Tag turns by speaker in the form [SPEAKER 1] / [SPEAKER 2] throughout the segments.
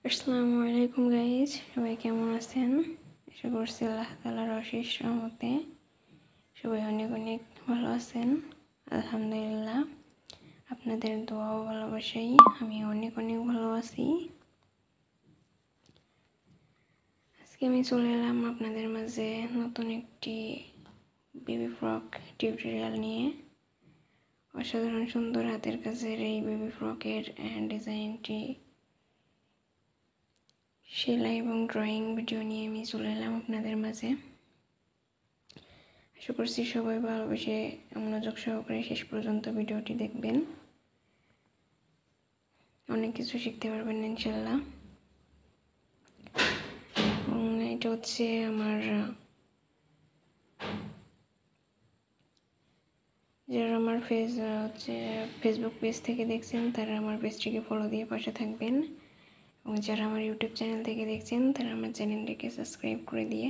[SPEAKER 1] আসসালামু আলাইকুম গাইজ, সবাই কেমন আছেন? আশা করছি আল্লাহ তাআলার অশেষ রহমতে সবাই অনেক অনেক ভালো আছেন। আলহামদুলিল্লাহ, আপনাদের দোয়া ও ভালোবাসাই আমি অনেক অনেক ভালো আছি। আজকে আমি চলে এলাম আপনাদের মাঝে নতুন একটি বেবি ফ্রক টিউটোরিয়াল নিয়ে। অসাধারণ সুন্দর হাতের কাজের এই বেবি ফ্রকের ডিজাইনটি সেলাই এবং ড্রয়িং ভিডিও নিয়ে আমি চলে এলাম আপনাদের মাঝে। আশা করছি সবাই ভালোবেসে মনোযোগ সহকারে শেষ পর্যন্ত ভিডিওটি দেখবেন, অনেক কিছু শিখতে পারবেন ইনশাল্লাহ। এবং এটা হচ্ছে যারা আমার ফেসবুক পেজ থেকে দেখছেন তারা আমার পেজটিকে ফলো দিয়ে পাশে থাকবেন, এবং যারা আমার ইউটিউব চ্যানেল থেকে দেখছেন তারা আমার চ্যানেলটিকে সাবস্ক্রাইব করে দিয়ে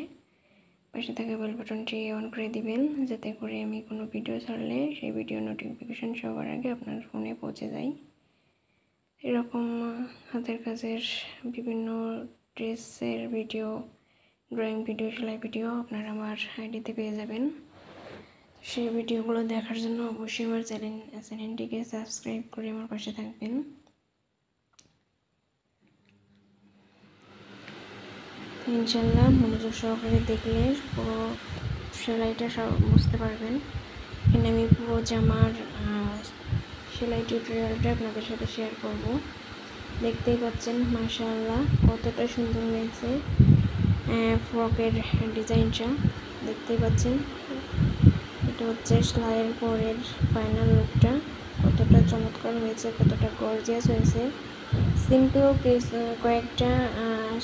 [SPEAKER 1] পাশে থাকা বেল বাটনটি অন করে দিবেন, যাতে করে আমি কোনো ভিডিও ছাড়লে সেই ভিডিও নোটিফিকেশন সবার আগে আপনার ফোনে পৌঁছে যায়। এরকম হাতের কাজের বিভিন্ন ড্রেসের ভিডিও, ড্রয়িং ভিডিও, সেলাই ভিডিও আপনারা আমার আইডিতে পেয়ে যাবেন। সেই ভিডিওগুলো দেখার জন্য অবশ্যই আমার চ্যানেলটিকে সাবস্ক্রাইব করে আমার পাশে থাকবেন। ইনশাল্লাহ মনোযোগ সহকারে দেখলে পুরো সেলাইটা সব বুঝতে পারবেন। এখানে আমি পুরো জামার সেলাই টিউটোরিয়ালটা আপনাদের সাথে শেয়ার করব। দেখতেই পাচ্ছেন মাশাআল্লাহ কতটা সুন্দর হয়েছে ফ্রকের ডিজাইনটা। দেখতেই পাচ্ছেন এটা হচ্ছে সেলাইয়ের পরের ফাইনাল লুকটা, কতটা চমৎকার হয়েছে, কতটা গর্জিয়াস হয়েছে। সিম্পল কয়েকটা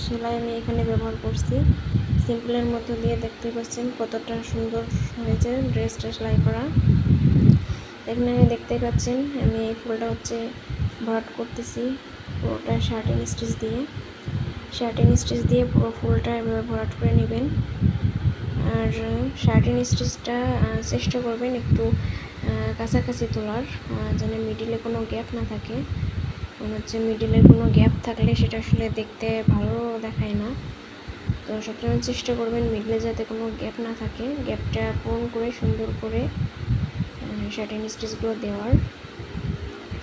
[SPEAKER 1] সেলাই আমি এখানে ব্যবহার করছি। সিম্পলের মধ্য দিয়ে দেখতে পাচ্ছেন কতটা সুন্দর হয়েছে ড্রেসটা সেলাই করা। এখানে দেখতে পাচ্ছেন আমি এই ফুলটা হচ্ছে ভরাট করতেছি পুরোটা শার্টিং স্টিচ দিয়ে পুরো ফুলটা এভাবে ভরাট করে নেবেন। আর শার্টিং স্টিচটা চেষ্টা করবেন একটু কাছাকাছি তোলার, যেন মিডিলে কোনো গ্যাপ না থাকে। মিডিলে কোনো গ্যাপ থাকলে সেটা আসলে দেখতে ভালো দেখায় না। তো সবসময় চেষ্টা করবেন মিডলে যাতে কোনো গ্যাপ না থাকে, গ্যাপটা পূরণ করে সুন্দর করে শার্টিং স্টিচগুলো দেওয়ার।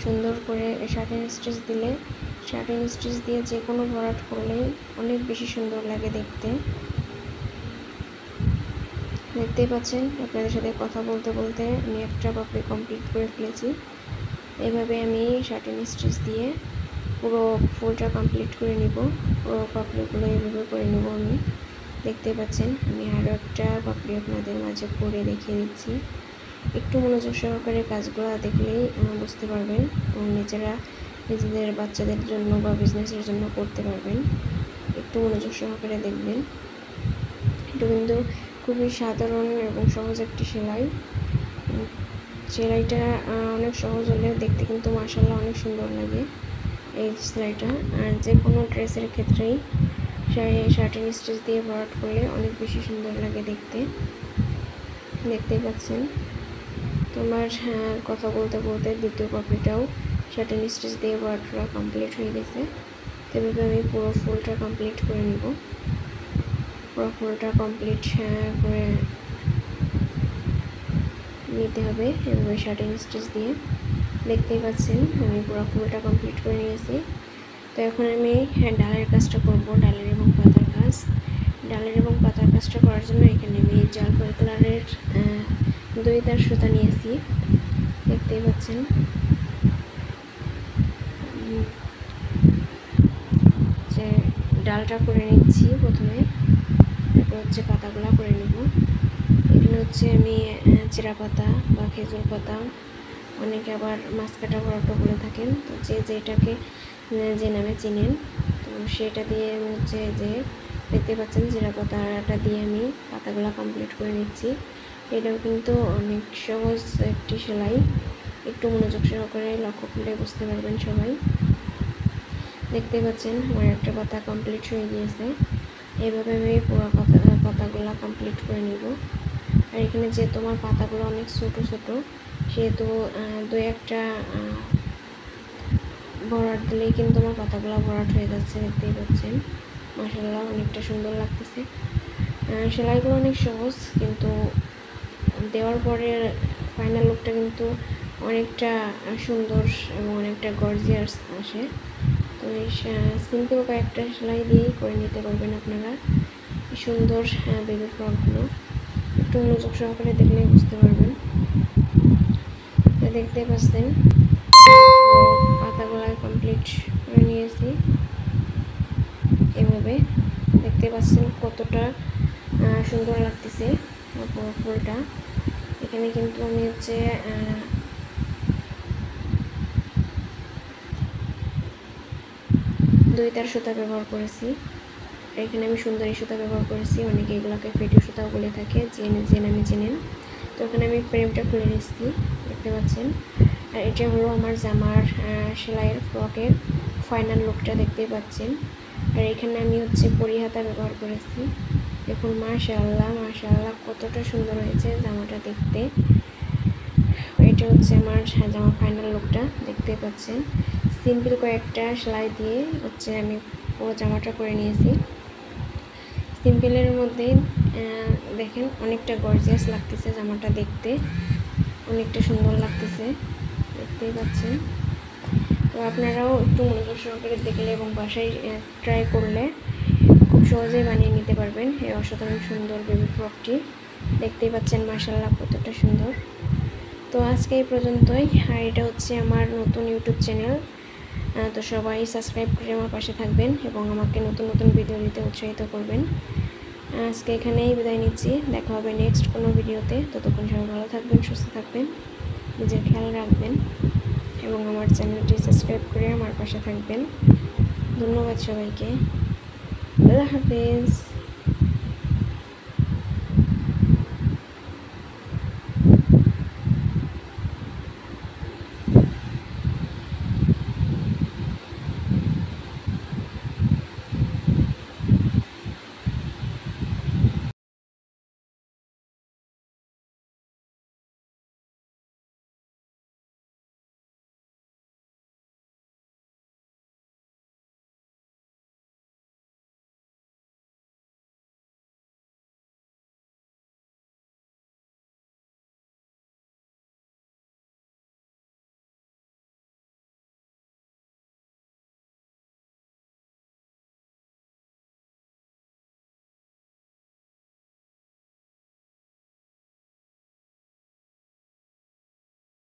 [SPEAKER 1] সুন্দর করে শার্টিং স্টিচ দিলে, শার্টিং স্টিচ দিয়ে যে কোনো ভরাট করলে অনেক বেশি সুন্দর লাগে দেখতে। দেখতেই পাচ্ছেন আপনাদের সাথে কথা বলতে বলতে আমি একটা পাপড়ি কমপ্লিট করে ফেলেছি। এভাবে আমি শার্টিং স্টিচ দিয়ে পুরো ফুলটা কমপ্লিট করে নিব। পুরো পাপড়িগুলো এভাবে করে নেব আমি। দেখতে পাচ্ছেন আমি আরও একটা পাপড়ি আপনাদের মাঝে করে দেখিয়ে দিচ্ছি। একটু মনোযোগ সহকারে কাজগুলো দেখলেই বুঝতে পারবেন, এবং নিজেদের বাচ্চাদের জন্য বা বিজনেসের জন্য করতে পারবেন। একটু মনোযোগ সহকারে দেখবেন। এটা কিন্তু খুবই সাধারণ এবং সহজ একটি সেলাইটা অনেক সহজ হলেও দেখতে কিন্তু মাশাআল্লাহ অনেক সুন্দর লাগে এই সেলাইটা। আর যে কোনো ড্রেসের ক্ষেত্রেই শার্টিং স্টিচ দিয়ে ভরাট করলে অনেক বেশি সুন্দর লাগে দেখতে। দেখতেই পাচ্ছেন তোমার কথা বলতে বলতে দ্বিতীয় পাপড়িটাও শার্টিং স্টিচ দিয়ে ভরাট করা কমপ্লিট হয়ে গেছে। এভাবে আমি পুরো ফুলটা কমপ্লিট করে নিব। পুরো ফুলটা কমপ্লিট করে নিতে হবে এভাবে শার্টিং স্টিচ দিয়ে। দেখতেই পাচ্ছেন আমি পুরো ফুলটা কমপ্লিট করে নিয়েছি। তো এখন আমি ডালের কাজটা করব, ডালের এবং পাতার কাজ। ডালের এবং পাতার কাজটা করার জন্য এখানে আমি জলপাই কালারের 2 তার সুতা নিয়েছি। দেখতেই পাচ্ছেন যে ডালটা করে নিচ্ছি প্রথমে, তারপর হচ্ছে পাতাগুলো করে নেব। এখানে হচ্ছে আমি চিরা পাতা বা খেজুর পাতা, অনেকে আবার মাছ কাটা পরোটা বলে থাকেন, তো যেটাকে যে নামে চিনেন, তো সেটা দিয়ে আমি যে দেখতে পাচ্ছেন জিরা পাতাটা দিয়ে আমি পাতাগুলো কমপ্লিট করে নিচ্ছি। এটাও কিন্তু অনেক সহজ একটি সেলাই, একটু মনোযোগ সহকারে লক্ষ্য করলে বুঝতে পারবেন সবাই। দেখতে পাচ্ছেন আমার একটা পাতা কমপ্লিট হয়ে গিয়েছে। এভাবে আমি পুরো পাতাগুলো কমপ্লিট করে নিব। আর এখানে যে তোমার পাতাগুলো অনেক ছোট ছোট, সেহেতু 2-1টা ভরাট দিলেই কিন্তু আমার পাতাগুলো ভরাট হয়ে যাচ্ছে, দেখতেই পাচ্ছেন। মাশাআল্লাহ অনেকটা সুন্দর লাগতেছে। সেলাইগুলো অনেক সহজ, কিন্তু দেওয়ার পরে ফাইনাল লুকটা কিন্তু অনেকটা সুন্দর এবং অনেকটা গর্জিয়াস আসে। তো এই সিম্পল কয়েকটা সেলাই দিয়েই করে নিতে পারবেন আপনারা সুন্দর বেবি ফ্রকগুলো। একটু মনোযোগ সহকারে দেখলেই বুঝতে পারবেন। দেখতে পাচ্ছেন পাতাগুলো কমপ্লিট করে নিয়েছি। এভাবে দেখতে পাচ্ছেন কতটা সুন্দর লাগতেছে ফুলটা। এখানে কিন্তু আমি হচ্ছে 2 তার সুতা ব্যবহার করেছি। এখানে আমি সুন্দরী সুতা ব্যবহার করেছি, অনেকে এগুলোকে ফেটে সুতাও বলে থাকে, যে নামে চেনেন। তো এখানে আমি ফ্রেমটা খুলে নিচ্ছি, দেখতে পাচ্ছেন। আর এটা হলো আমার জামার সেলাইয়ের ফ্রকের ফাইনাল লুকটা, দেখতেই পাচ্ছেন। আর এখানে আমি হচ্ছে পরিহাতা ব্যবহার করেছি। দেখুন মাশাআল্লাহ মাশাআল্লাহ কতটা সুন্দর হয়েছে জামাটা দেখতে। এটা হচ্ছে আমার জামা ফাইনাল লুকটা, দেখতেই পাচ্ছেন। সিম্পল কয়েকটা সেলাই দিয়ে হচ্ছে আমি পুরো জামাটা করে নিয়েছি। সিম্পলের মধ্যে দেখেন অনেকটা গর্জিয়াস লাগতেছে জামাটা, দেখতে অনেকটা সুন্দর লাগতেছে, দেখতেই পাচ্ছেন। তো আপনারাও একটু মনোযোগ সহকারে দেখলে এবং বাসায় ট্রাই করলে খুব সহজেই বানিয়ে নিতে পারবেন এই অসাধারণ সুন্দর বেবি ফ্রকটি। দেখতেই পাচ্ছেন মাশাআল্লাহ কতটা সুন্দর। তো আজকে এই পর্যন্তই। আর এটা হচ্ছে আমার নতুন ইউটিউব চ্যানেল, তো সবাই সাবস্ক্রাইব করে আমার পাশে থাকবেন এবং আমাকে নতুন নতুন ভিডিও দিতে উৎসাহিত করবেন। আজকে এখানেই বিদায় নিচ্ছি, দেখা হবে নেক্সট কোনো ভিডিওতে। ততক্ষণ সবাই ভালো থাকবেন, সুস্থ থাকবেন, নিজের খেয়াল রাখবেন এবং আমার চ্যানেলটি সাবস্ক্রাইব করে আমার পাশে থাকবেন। ধন্যবাদ সবাইকে, আল্লাহ হাফেজ।